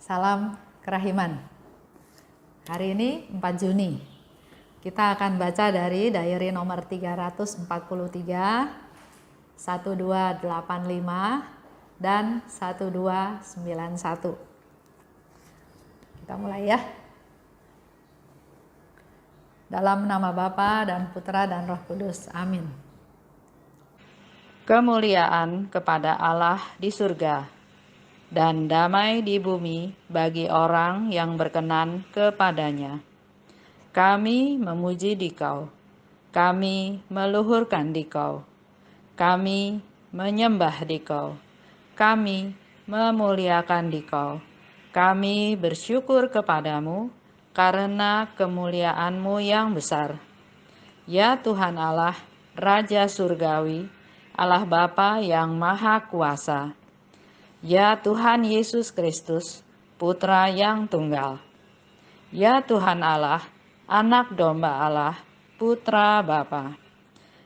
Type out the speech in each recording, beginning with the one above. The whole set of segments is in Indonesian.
Salam kerahiman. Hari ini 4 Juni. Kita akan baca dari diary nomor 343, 1285 dan 1291. Kita mulai ya. Dalam nama Bapa dan Putra dan Roh Kudus. Amin. Kemuliaan kepada Allah di surga dan damai di bumi bagi orang yang berkenan kepadanya. Kami memuji Dikau, kami meluhurkan Dikau, kami menyembah Dikau, kami memuliakan Dikau, kami bersyukur kepadamu karena kemuliaan-Mu yang besar. Ya Tuhan Allah, Raja Surgawi, Allah Bapa yang Maha Kuasa. Ya Tuhan Yesus Kristus, Putra yang Tunggal. Ya Tuhan Allah, Anak Domba Allah, Putra Bapa.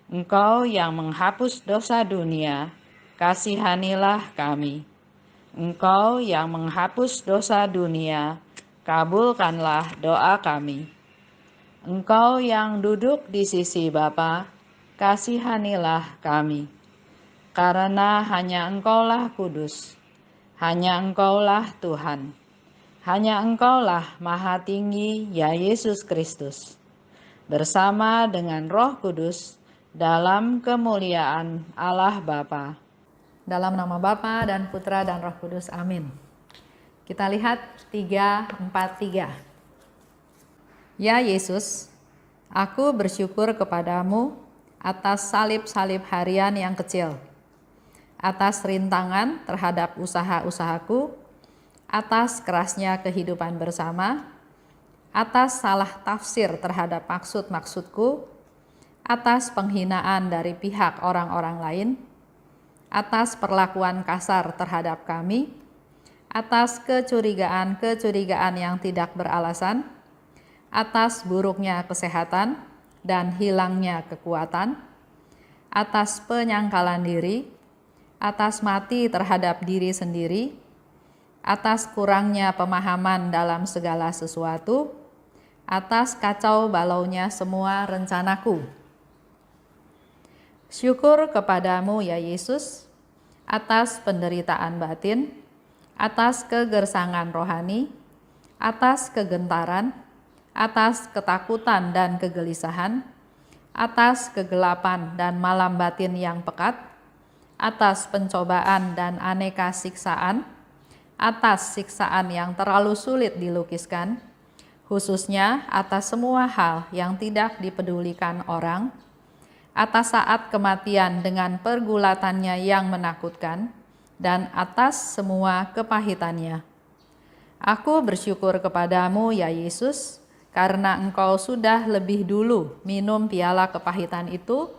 Engkau yang menghapus dosa dunia, kasihanilah kami. Engkau yang menghapus dosa dunia, kabulkanlah doa kami. Engkau yang duduk di sisi Bapa, kasihanilah kami. Karena hanya Engkaulah kudus, hanya Engkaulah Tuhan, hanya Engkaulah Maha Tinggi, ya Yesus Kristus, bersama dengan Roh Kudus dalam kemuliaan Allah Bapa. Dalam nama Bapa dan Putra dan Roh Kudus. Amin. Kita lihat 343. Ya Yesus, aku bersyukur kepadamu atas salib-salib harian yang kecil, atas rintangan terhadap usaha-usahaku, atas kerasnya kehidupan bersama, atas salah tafsir terhadap maksud-maksudku, atas penghinaan dari pihak orang-orang lain, atas perlakuan kasar terhadap kami, atas kecurigaan-kecurigaan yang tidak beralasan, atas buruknya kesehatan dan hilangnya kekuatan, atas penyangkalan diri, atas mati terhadap diri sendiri, atas kurangnya pemahaman dalam segala sesuatu, atas kacau balaunya semua rencanaku. Syukur kepadamu ya Yesus, atas penderitaan batin, atas kegersangan rohani, atas kegentaran, atas ketakutan dan kegelisahan, atas kegelapan dan malam batin yang pekat, atas pencobaan dan aneka siksaan, atas siksaan yang terlalu sulit dilukiskan, khususnya atas semua hal yang tidak dipedulikan orang, atas saat kematian dengan pergulatannya yang menakutkan, dan atas semua kepahitannya. Aku bersyukur kepadamu ya Yesus, karena Engkau sudah lebih dulu minum piala kepahitan itu,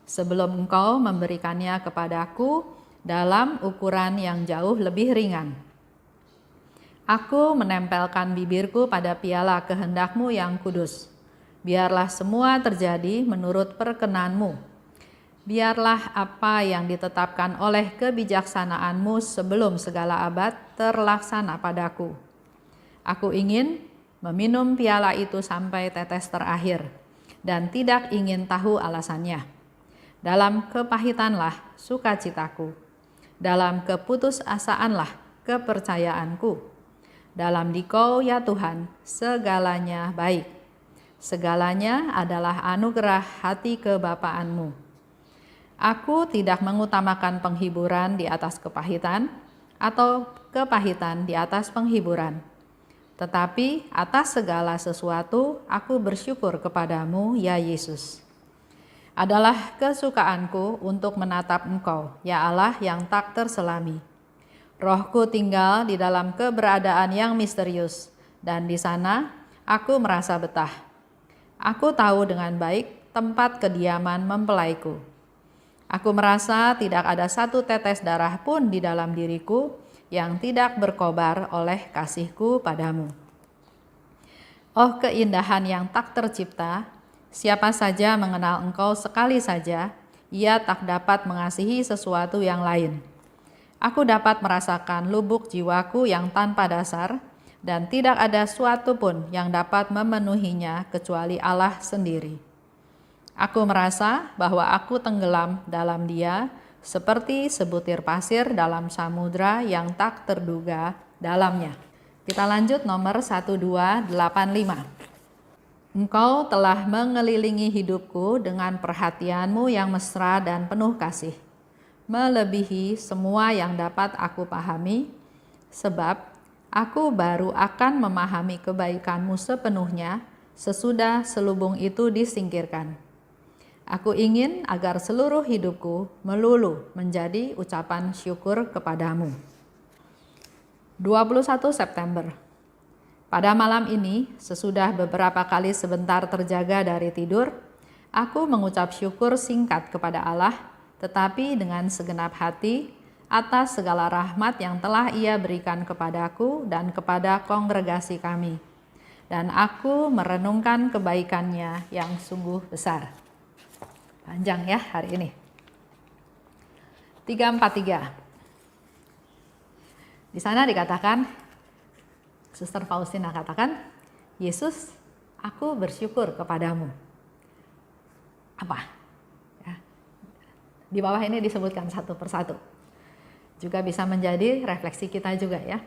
sebelum Engkau memberikannya kepadaku dalam ukuran yang jauh lebih ringan. Aku menempelkan bibirku pada piala kehendak-Mu yang kudus. Biarlah semua terjadi menurut perkenan-Mu. Biarlah apa yang ditetapkan oleh kebijaksanaan-Mu sebelum segala abad terlaksana padaku. Aku ingin meminum piala itu sampai tetes terakhir, dan tidak ingin tahu alasannya. Dalam kepahitanlah sukacitaku, dalam keputusasaanlah kepercayaanku. Dalam Dikau ya Tuhan, segalanya baik. Segalanya adalah anugerah hati kebapaan-Mu. Aku tidak mengutamakan penghiburan di atas kepahitan, atau kepahitan di atas penghiburan. Tetapi atas segala sesuatu aku bersyukur kepadamu ya Yesus. Adalah kesukaanku untuk menatap Engkau, ya Allah yang tak terselami. Rohku tinggal di dalam keberadaan yang misterius, dan di sana aku merasa betah. Aku tahu dengan baik tempat kediaman mempelaiku. Aku merasa tidak ada satu tetes darah pun di dalam diriku yang tidak berkobar oleh kasihku padamu. Oh keindahan yang tak tercipta, siapa saja mengenal Engkau sekali saja, ia tak dapat mengasihi sesuatu yang lain. Aku dapat merasakan lubuk jiwaku yang tanpa dasar, dan tidak ada suatu pun yang dapat memenuhinya kecuali Allah sendiri. Aku merasa bahwa aku tenggelam dalam Dia, seperti sebutir pasir dalam samudra yang tak terduga dalamnya. Kita lanjut nomor 1285. Engkau telah mengelilingi hidupku dengan perhatianmu yang mesra dan penuh kasih, melebihi semua yang dapat aku pahami, sebab aku baru akan memahami kebaikanmu sepenuhnya sesudah selubung itu disingkirkan. Aku ingin agar seluruh hidupku melulu menjadi ucapan syukur kepadamu. 21 September. Pada malam ini, sesudah beberapa kali sebentar terjaga dari tidur, aku mengucap syukur singkat kepada Allah, tetapi dengan segenap hati atas segala rahmat yang telah Ia berikan kepadaku dan kepada kongregasi kami. Dan aku merenungkan kebaikan-Nya yang sungguh besar. Panjang ya hari ini. 343. Di sana dikatakan, Suster Faustina katakan, Yesus, aku bersyukur kepadamu. Apa? Ya. Di bawah ini disebutkan satu persatu. Juga bisa menjadi refleksi kita juga ya.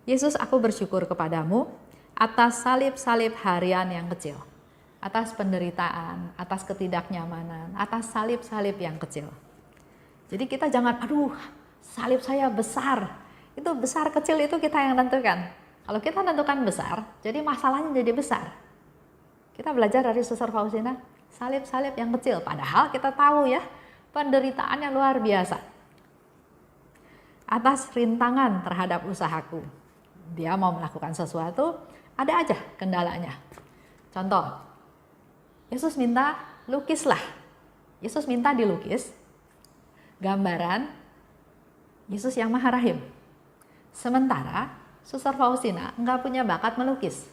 Yesus, aku bersyukur kepadamu atas salib-salib harian yang kecil. Atas penderitaan, atas ketidaknyamanan, atas salib-salib yang kecil. Jadi kita jangan, aduh salib saya besar. Itu besar kecil itu kita yang tentukan. Kalau kita tentukan besar, jadi masalahnya jadi besar. Kita belajar dari Suster Faustina, salib-salib yang kecil. Padahal kita tahu ya, penderitaannya luar biasa. Atas rintangan terhadap usahaku. Dia mau melakukan sesuatu, ada aja kendalanya. Contoh, Yesus minta lukislah. Yesus minta dilukis gambaran Yesus yang Maha Rahim. Sementara Suster Faustina enggak punya bakat melukis.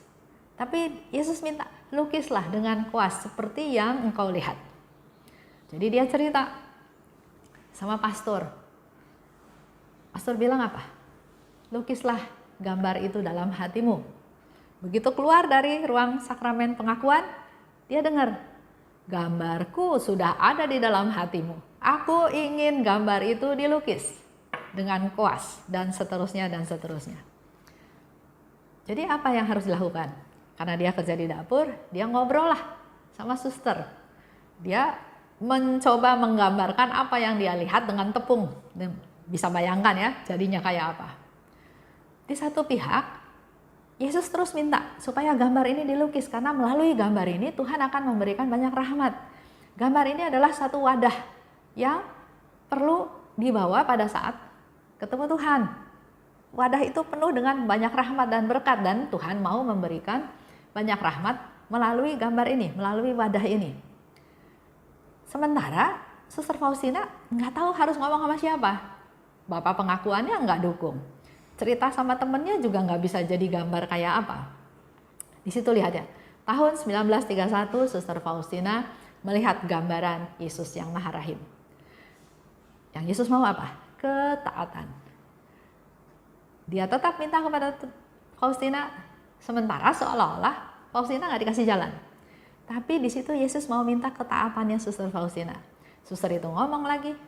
Tapi Yesus minta, lukislah dengan kuas seperti yang engkau lihat. Jadi dia cerita sama pastor. Pastor bilang apa? Lukislah gambar itu dalam hatimu. Begitu keluar dari ruang sakramen pengakuan, dia dengar, gambarku sudah ada di dalam hatimu. Aku ingin gambar itu dilukis dengan kuas dan seterusnya dan seterusnya. Jadi apa yang harus dilakukan? Karena dia kerja di dapur, dia ngobrol lah sama suster. Dia mencoba menggambarkan apa yang dia lihat dengan tepung. Bisa bayangkan ya jadinya kayak apa. Di satu pihak, Yesus terus minta supaya gambar ini dilukis. Karena melalui gambar ini Tuhan akan memberikan banyak rahmat. Gambar ini adalah satu wadah yang perlu dibawa pada saat ketemu Tuhan. Wadah itu penuh dengan banyak rahmat dan berkat, dan Tuhan mau memberikan banyak rahmat melalui gambar ini, melalui wadah ini. Sementara Suster Faustina nggak tahu harus ngomong sama siapa. Bapak pengakuannya nggak dukung. Cerita sama temennya juga nggak bisa jadi gambar kayak apa. Di situ lihat ya, tahun 1931 Suster Faustina melihat gambaran Yesus yang Maha Rahim. Yang Yesus mau apa? Ketaatan. Dia tetap minta kepada Faustina, sementara seolah-olah Faustina nggak dikasih jalan. Tapi di situ Yesus mau minta ketaatannya Suster Faustina. Suster itu ngomong lagi,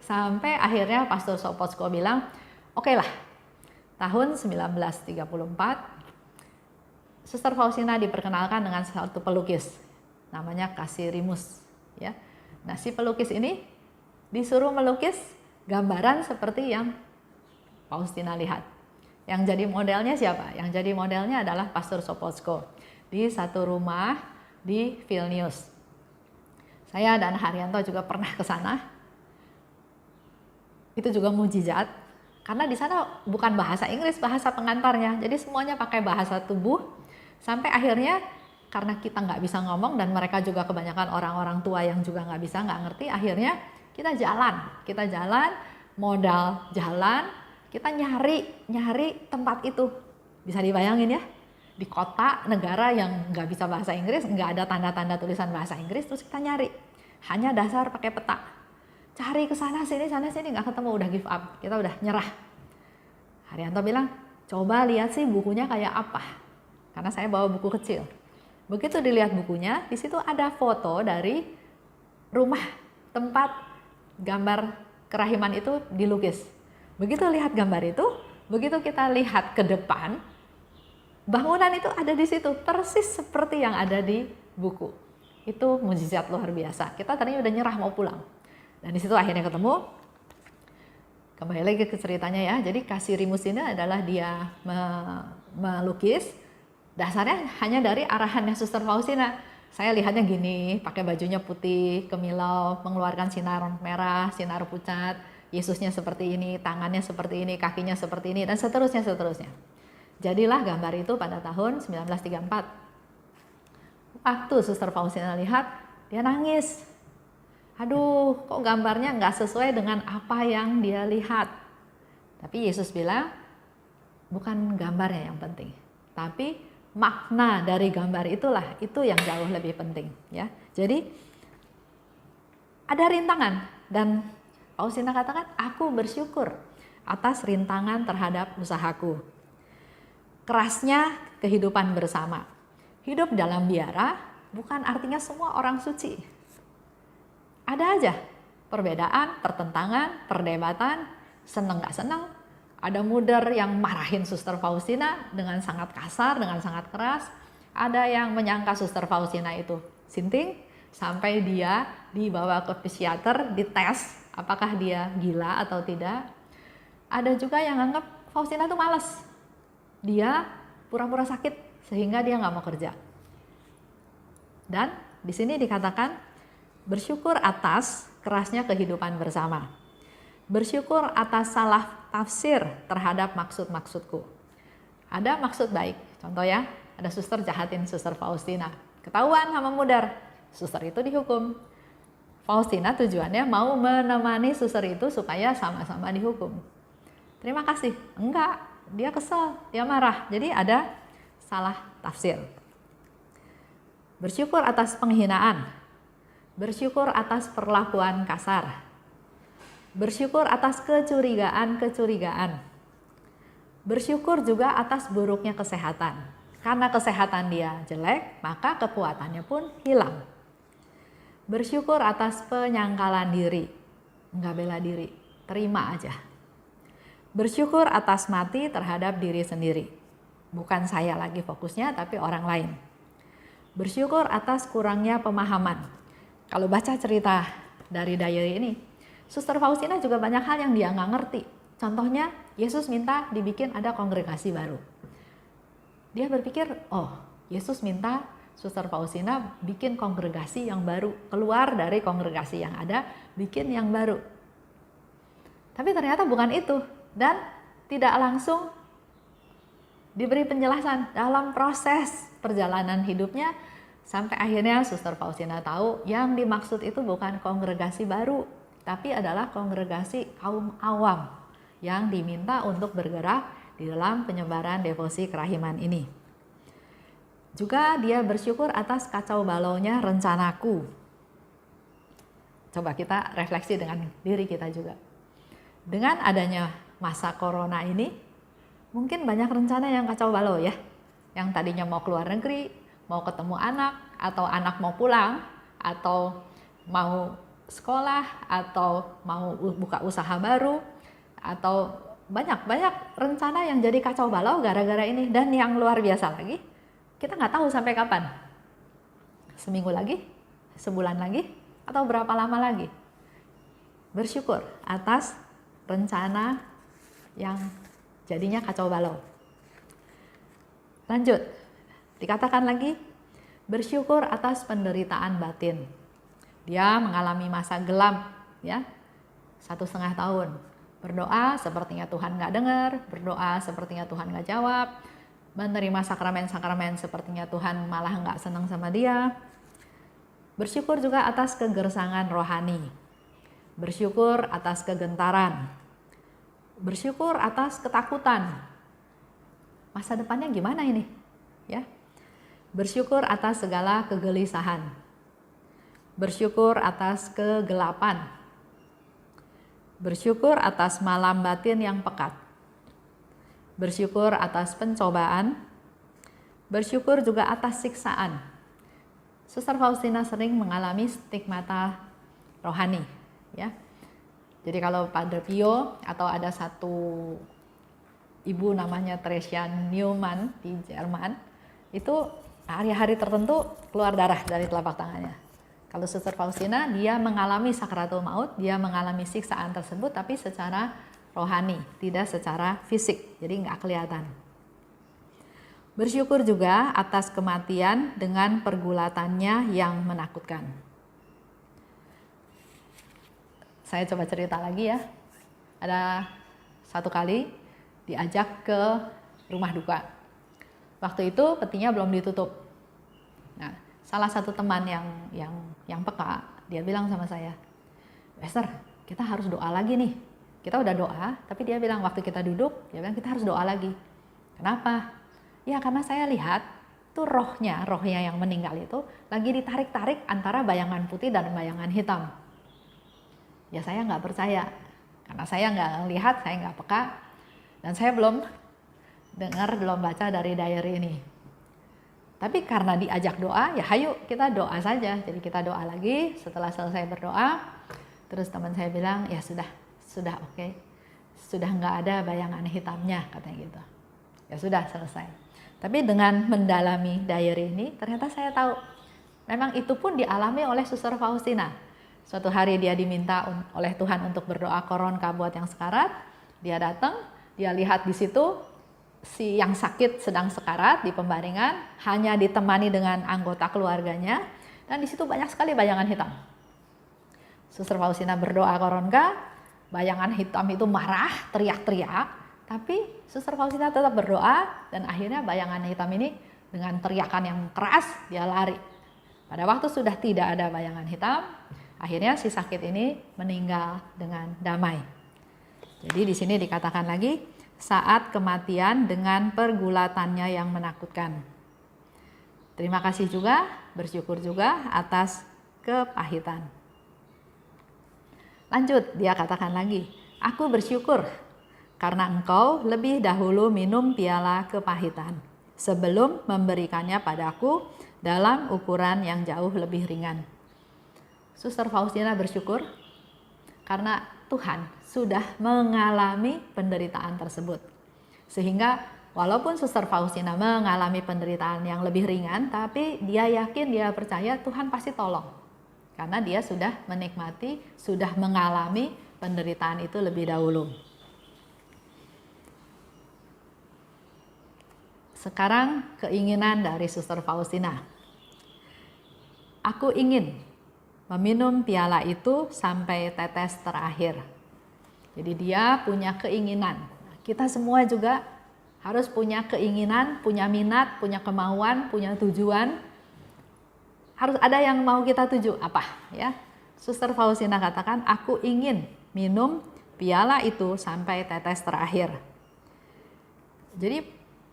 sampai akhirnya Pastor Sopotsko bilang, oke lah, tahun 1934 Suster Faustina diperkenalkan dengan satu pelukis, namanya Kasirimus. Ya, nah si pelukis ini disuruh melukis gambaran seperti yang Faustina lihat. Yang jadi modelnya siapa? Yang jadi modelnya adalah Pastor Sopotsko di satu rumah di Vilnius. Saya dan Haryanto juga pernah ke sana. Itu juga mujizat karena di sana bukan bahasa Inggris, bahasa pengantarnya. Jadi semuanya pakai bahasa tubuh. Sampai akhirnya karena kita nggak bisa ngomong dan mereka juga kebanyakan orang-orang tua yang juga nggak bisa, nggak ngerti, akhirnya kita jalan, modal jalan, kita nyari tempat itu. Bisa dibayangin ya, di kota negara yang nggak bisa bahasa Inggris, nggak ada tanda-tanda tulisan bahasa Inggris, terus kita nyari, hanya dasar pakai peta. cari ke sana sini nggak ketemu, udah give up, kita udah nyerah. Haryanto bilang, coba lihat sih bukunya kayak apa, karena saya bawa buku kecil. Begitu dilihat bukunya, di situ ada foto dari rumah tempat gambar kerahiman itu dilukis. Begitu lihat gambar itu, begitu kita lihat ke depan, bangunan itu ada di situ, persis seperti yang ada di buku. Itu mukjizat luar biasa. Kita tadinya udah nyerah mau pulang. Dan di situ akhirnya ketemu. Kembali lagi ke ceritanya ya. Jadi Kasirimus ini adalah dia melukis. Dasarnya hanya dari arahannya Suster Faustina. Saya lihatnya gini, pakai bajunya putih, kemilau, mengeluarkan sinar merah, sinar pucat. Yesusnya seperti ini, tangannya seperti ini, kakinya seperti ini, dan seterusnya. Jadilah gambar itu pada tahun 1934. Waktu Suster Faustina lihat, dia nangis. Aduh, kok gambarnya nggak sesuai dengan apa yang dia lihat. Tapi Yesus bilang, bukan gambarnya yang penting, tapi makna dari gambar itulah, itu yang jauh lebih penting. Ya, jadi ada rintangan, dan Faustina katakan, aku bersyukur atas rintangan terhadap usahaku. Kerasnya kehidupan bersama. Hidup dalam biara bukan artinya semua orang suci. Ada aja perbedaan, pertentangan, perdebatan, seneng gak seneng. Ada muder yang marahin Suster Faustina dengan sangat kasar, dengan sangat keras. Ada yang menyangka Suster Faustina itu sinting, sampai dia dibawa ke psikiater, dites apakah dia gila atau tidak. Ada juga yang anggap Faustina itu malas. Dia pura-pura sakit sehingga dia nggak mau kerja. Dan di sini dikatakan, bersyukur atas kerasnya kehidupan bersama. Bersyukur atas salah tafsir terhadap maksud-maksudku. Ada maksud baik. Contoh ya, ada suster jahatin Suster Faustina. Ketahuan sama mudar. Suster itu dihukum. Faustina tujuannya mau menemani suster itu supaya sama-sama dihukum. Terima kasih. Enggak, dia kesel, dia marah. Jadi ada salah tafsir. Bersyukur atas penghinaan. Bersyukur atas perlakuan kasar. Bersyukur atas kecurigaan. Bersyukur juga atas buruknya kesehatan. Karena kesehatan dia jelek, maka kekuatannya pun hilang. Bersyukur atas penyangkalan diri. Enggak bela diri, terima aja. Bersyukur atas mati terhadap diri sendiri. Bukan saya lagi fokusnya, tapi orang lain. Bersyukur atas kurangnya pemahaman. Kalau baca cerita dari diary ini, Suster Faustina juga banyak hal yang dia nggak ngerti. Contohnya, Yesus minta dibikin ada kongregasi baru. Dia berpikir, oh, Yesus minta Suster Faustina bikin kongregasi yang baru, keluar dari kongregasi yang ada, bikin yang baru. Tapi ternyata bukan itu, dan tidak langsung diberi penjelasan dalam proses perjalanan hidupnya. Sampai akhirnya Suster Faustina tahu yang dimaksud itu bukan kongregasi baru, tapi adalah kongregasi kaum awam yang diminta untuk bergerak di dalam penyebaran devosi kerahiman ini. Juga dia bersyukur atas kacau balaunya rencanaku. Coba kita refleksi dengan diri kita juga. Dengan adanya masa corona ini, mungkin banyak rencana yang kacau balau ya. Yang tadinya mau keluar negeri, mau ketemu anak, atau anak mau pulang, atau mau sekolah, atau mau buka usaha baru, atau banyak rencana yang jadi kacau balau gara-gara ini. Dan yang luar biasa lagi, kita nggak tahu sampai kapan. Seminggu lagi, sebulan lagi, atau berapa lama lagi. Bersyukur atas rencana yang jadinya kacau balau. Lanjut, dikatakan lagi, bersyukur atas penderitaan batin. Dia mengalami masa gelap, ya, 1,5 tahun. Berdoa sepertinya Tuhan nggak dengar, berdoa sepertinya Tuhan nggak jawab, menerima sakramen-sakramen sepertinya Tuhan malah nggak senang sama dia. Bersyukur juga atas kegersangan rohani. Bersyukur atas kegentaran. Bersyukur atas ketakutan. Masa depannya gimana ini? Ya. Bersyukur atas segala kegelisahan. Bersyukur atas kegelapan. Bersyukur atas malam batin yang pekat. Bersyukur atas pencobaan. Bersyukur juga atas siksaan. Suster Faustina sering mengalami stigmata rohani, ya. Jadi kalau Padre Pio atau ada satu ibu namanya Theresia Neumann di Jerman, itu hari-hari tertentu keluar darah dari telapak tangannya. Kalau Suster Faustina, dia mengalami sakratul maut, dia mengalami siksaan tersebut, tapi secara rohani, tidak secara fisik, jadi nggak kelihatan. Bersyukur juga atas kematian dengan pergulatannya yang menakutkan. Saya coba cerita lagi ya. Ada satu kali diajak ke rumah duka. Waktu itu petinya belum ditutup. Nah, salah satu teman yang peka, dia bilang sama saya, "Esther, kita harus doa lagi nih. Kita udah doa, tapi dia bilang waktu kita duduk, dia bilang kita harus doa lagi." Kenapa? Ya karena saya lihat tuh rohnya yang meninggal itu lagi ditarik-tarik antara bayangan putih dan bayangan hitam. Ya saya nggak percaya, karena saya nggak lihat, saya nggak peka, dan saya belum dengar, belum baca dari diary ini. Tapi karena diajak doa, ya hayu kita doa saja. Jadi kita doa lagi, setelah selesai berdoa, terus teman saya bilang, ya sudah oke. Sudah nggak ada bayangan hitamnya, katanya gitu. Ya sudah selesai. Tapi dengan mendalami diary ini, ternyata saya tahu, memang itu pun dialami oleh Suster Faustina. Suatu hari dia diminta oleh Tuhan untuk berdoa koronka buat yang sekarat. Dia datang, dia lihat di situ si yang sakit sedang sekarat di pembaringan, hanya ditemani dengan anggota keluarganya, dan di situ banyak sekali bayangan hitam. Suster Faustina berdoa koronka, bayangan hitam itu marah, teriak-teriak, tapi Suster Faustina tetap berdoa, dan akhirnya bayangan hitam ini dengan teriakan yang keras dia lari. Pada waktu sudah tidak ada bayangan hitam, akhirnya si sakit ini meninggal dengan damai. Jadi di sini dikatakan lagi, saat kematian dengan pergulatannya yang menakutkan. Terima kasih juga, bersyukur juga atas kepahitan. Lanjut, dia katakan lagi, aku bersyukur karena engkau lebih dahulu minum piala kepahitan sebelum memberikannya padaku dalam ukuran yang jauh lebih ringan. Suster Faustina bersyukur karena Tuhan sudah mengalami penderitaan tersebut. Sehingga walaupun Suster Faustina mengalami penderitaan yang lebih ringan, tapi dia yakin, dia percaya Tuhan pasti tolong. Karena dia sudah menikmati, sudah mengalami penderitaan itu lebih dahulu. Sekarang keinginan dari Suster Faustina. Aku ingin meminum piala itu sampai tetes terakhir. Jadi dia punya keinginan. Kita semua juga harus punya keinginan, punya minat, punya kemauan, punya tujuan. Harus ada yang mau kita tuju. Apa? Ya. Suster Faustina katakan, aku ingin minum piala itu sampai tetes terakhir. Jadi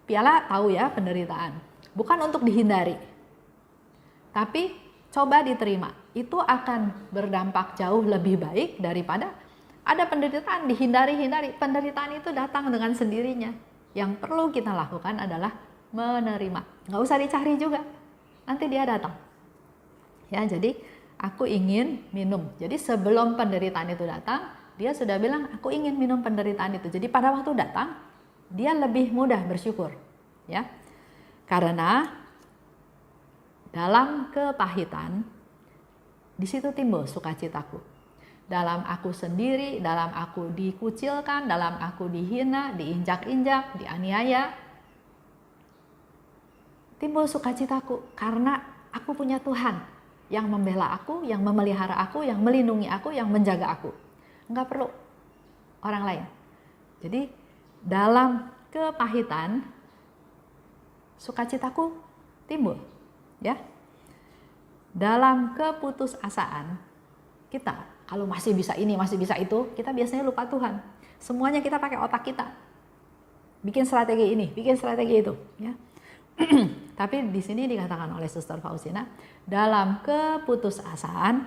piala tahu ya penderitaan. Bukan untuk dihindari. Tapi coba diterima. Itu akan berdampak jauh lebih baik daripada ada penderitaan dihindari-hindari. Penderitaan itu datang dengan sendirinya. Yang perlu kita lakukan adalah menerima. Nggak usah dicari juga. Nanti dia datang. Ya, jadi aku ingin minum. Jadi sebelum penderitaan itu datang, dia sudah bilang aku ingin minum penderitaan itu. Jadi pada waktu datang, dia lebih mudah bersyukur. Ya. Karena dalam kepahitan di situ timbul sukacitaku. Dalam aku sendiri, dalam aku dikucilkan, dalam aku dihina, diinjak-injak, dianiaya, timbul sukacitaku karena aku punya Tuhan yang membela aku, yang memelihara aku, yang melindungi aku, yang menjaga aku. Enggak perlu orang lain. Jadi dalam kepahitan sukacitaku timbul, ya. Dalam keputusasaan kita, kalau masih bisa ini, masih bisa itu, kita biasanya lupa Tuhan. Semuanya kita pakai otak kita. Bikin strategi ini, bikin strategi itu, ya. Tapi di sini dikatakan oleh Suster Faustina, dalam keputusasaan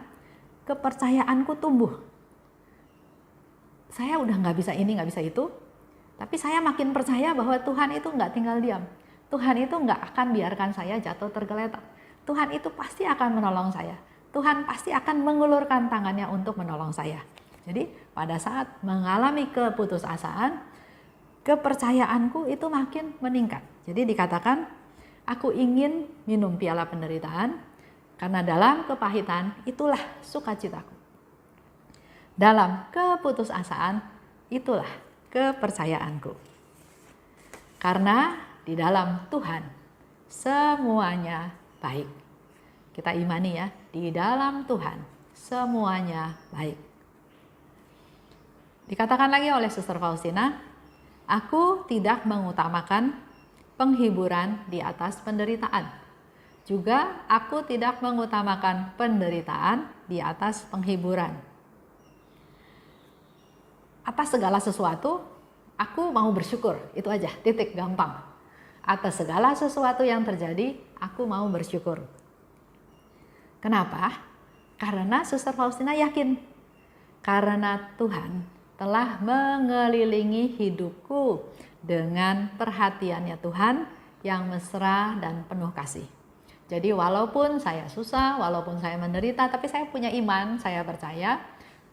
kepercayaanku tumbuh. saya udah nggak bisa ini, nggak bisa itu, tapi saya makin percaya bahwa Tuhan itu nggak tinggal diam. Tuhan itu nggak akan biarkan saya jatuh tergeletak. Tuhan itu pasti akan menolong saya. Tuhan pasti akan mengulurkan tangannya untuk menolong saya. Jadi pada saat mengalami keputusasaan, kepercayaanku itu makin meningkat. Jadi dikatakan, aku ingin minum piala penderitaan, karena dalam kepahitan itulah sukacitaku. Dalam keputusasaan itulah kepercayaanku. Karena di dalam Tuhan semuanya baik. Kita imani ya, di dalam Tuhan semuanya baik. Dikatakan lagi oleh Suster Faustina, aku tidak mengutamakan penghiburan di atas penderitaan. Juga aku tidak mengutamakan penderitaan di atas penghiburan. Atas segala sesuatu, aku mau bersyukur. Itu aja, titik, gampang. Atas segala sesuatu yang terjadi, aku mau bersyukur. Kenapa? Karena Suster Faustina yakin. Karena Tuhan telah mengelilingi hidupku dengan perhatiannya Tuhan yang mesra dan penuh kasih. Jadi walaupun saya susah, walaupun saya menderita, tapi saya punya iman, saya percaya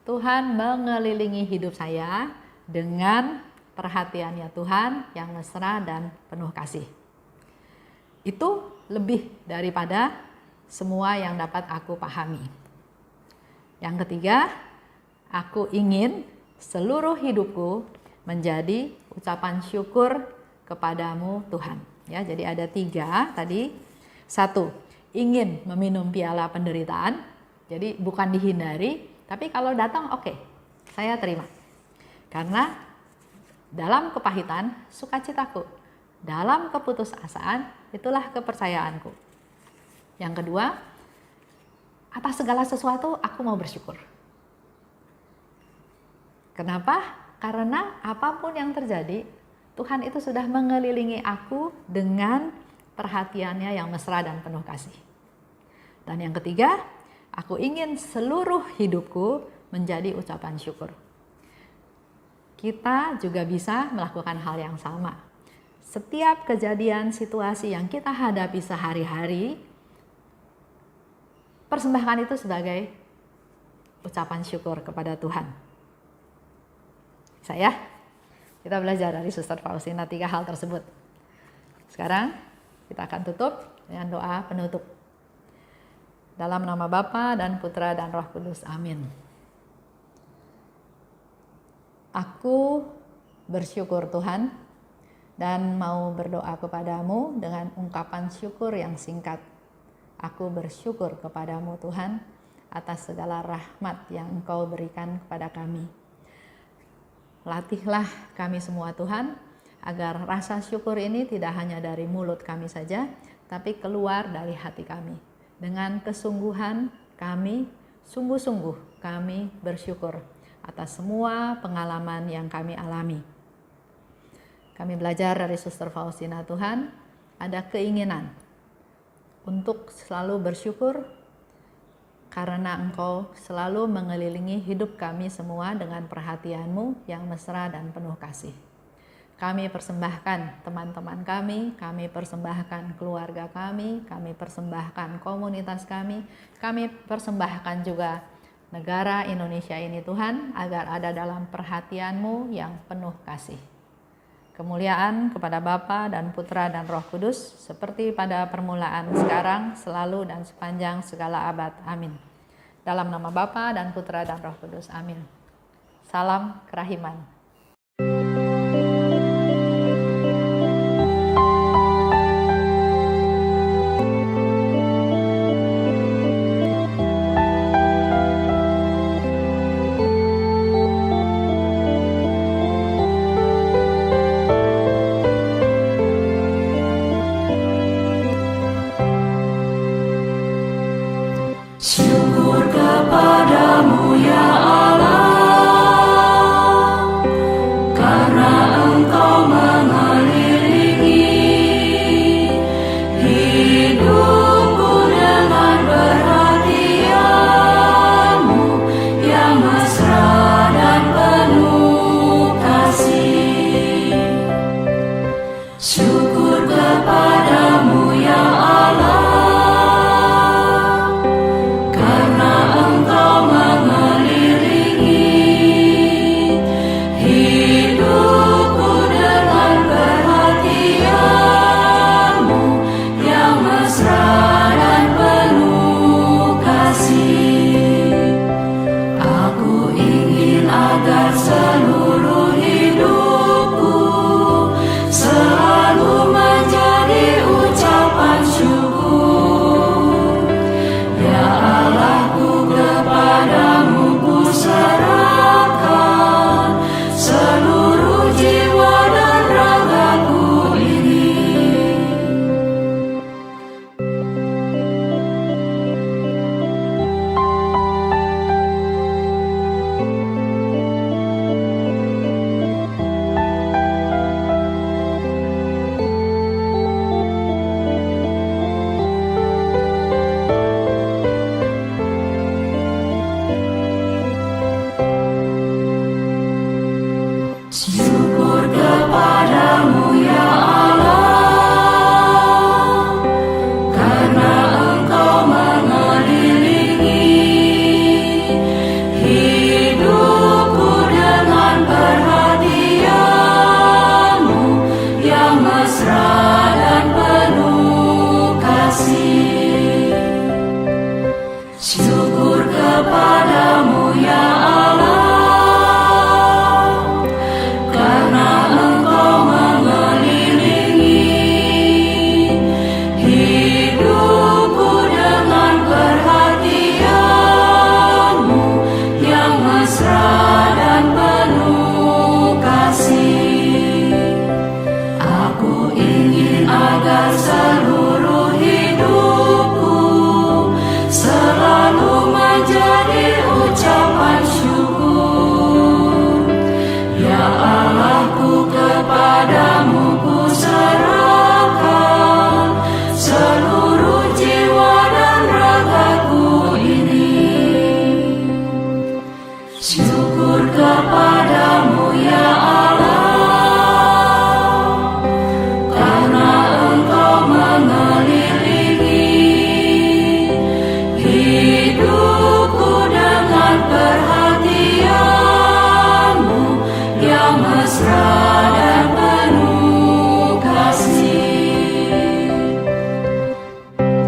Tuhan mengelilingi hidup saya dengan perhatiannya Tuhan yang mesra dan penuh kasih. Itu lebih daripada semua yang dapat aku pahami. Yang ketiga, aku ingin seluruh hidupku menjadi ucapan syukur kepadamu Tuhan. Ya, jadi ada 3 tadi. 1, ingin meminum piala penderitaan. Jadi bukan dihindari, tapi kalau datang oke, saya terima. Karena dalam kepahitan sukacitaku, dalam keputusasaan itulah kepercayaanku. Yang kedua, atas segala sesuatu aku mau bersyukur. Kenapa? Karena apapun yang terjadi, Tuhan itu sudah mengelilingi aku dengan perhatiannya yang mesra dan penuh kasih. Dan yang ketiga, aku ingin seluruh hidupku menjadi ucapan syukur. Kita juga bisa melakukan hal yang sama. Setiap kejadian situasi yang kita hadapi sehari-hari, persembahkan itu sebagai ucapan syukur kepada Tuhan. Kita belajar dari Suster Faustina 3 hal tersebut. Sekarang kita akan tutup dengan doa penutup. Dalam nama Bapa dan Putra dan Roh Kudus. Amin. Aku bersyukur Tuhan dan mau berdoa kepadamu dengan ungkapan syukur yang singkat. Aku bersyukur kepadamu Tuhan atas segala rahmat yang Engkau berikan kepada kami. Latihlah kami semua Tuhan, agar rasa syukur ini tidak hanya dari mulut kami saja, tapi keluar dari hati kami. Dengan kesungguhan kami, sungguh-sungguh kami bersyukur atas semua pengalaman yang kami alami. Kami belajar dari Suster Faustina Tuhan, ada keinginan untuk selalu bersyukur karena Engkau selalu mengelilingi hidup kami semua dengan perhatian-Mu yang mesra dan penuh kasih. Kami persembahkan teman-teman kami persembahkan keluarga kami persembahkan komunitas kami persembahkan juga negara Indonesia ini Tuhan, agar ada dalam perhatian-Mu yang penuh kasih. Kemuliaan kepada Bapa dan Putra dan Roh Kudus, seperti pada permulaan, sekarang, selalu, dan sepanjang segala abad. Amin. Dalam nama Bapa dan Putra dan Roh Kudus. Amin. Salam kerahiman. Syukur kepadamu ya Allah, Syukur kepadamu ya Allah, karena Engkau mengelilingi hidupku dengan perhatian-Mu yang mesra dan penuh kasih. Aku ingin agar seluruh hidupku selalu menjadi ucapan syukur. Ya Allahku, kepadamu ku serahkan seluruh jiwa dan ragaku ini. Syukur kepadamu ya Allah, karena Engkau mengelilingi hidupku dengan perhatian-Mu yang mesra dan penuh kasih. Syukur kepadamu ya Allah, karena Engkau mengelilingi hidupku dengan perhatian-Mu yang mesra dan penuh kasih. Aku ingin agar seluruh hidupku selalu menjadi ucapan syukur. Ya Allahku, kepadamu ku serahkan seluruh jiwa dan ragaku ini. Syukur kepadamu ya Allah, karena Engkau mengelilingi hidupku dengan perhatian-Mu yang mesra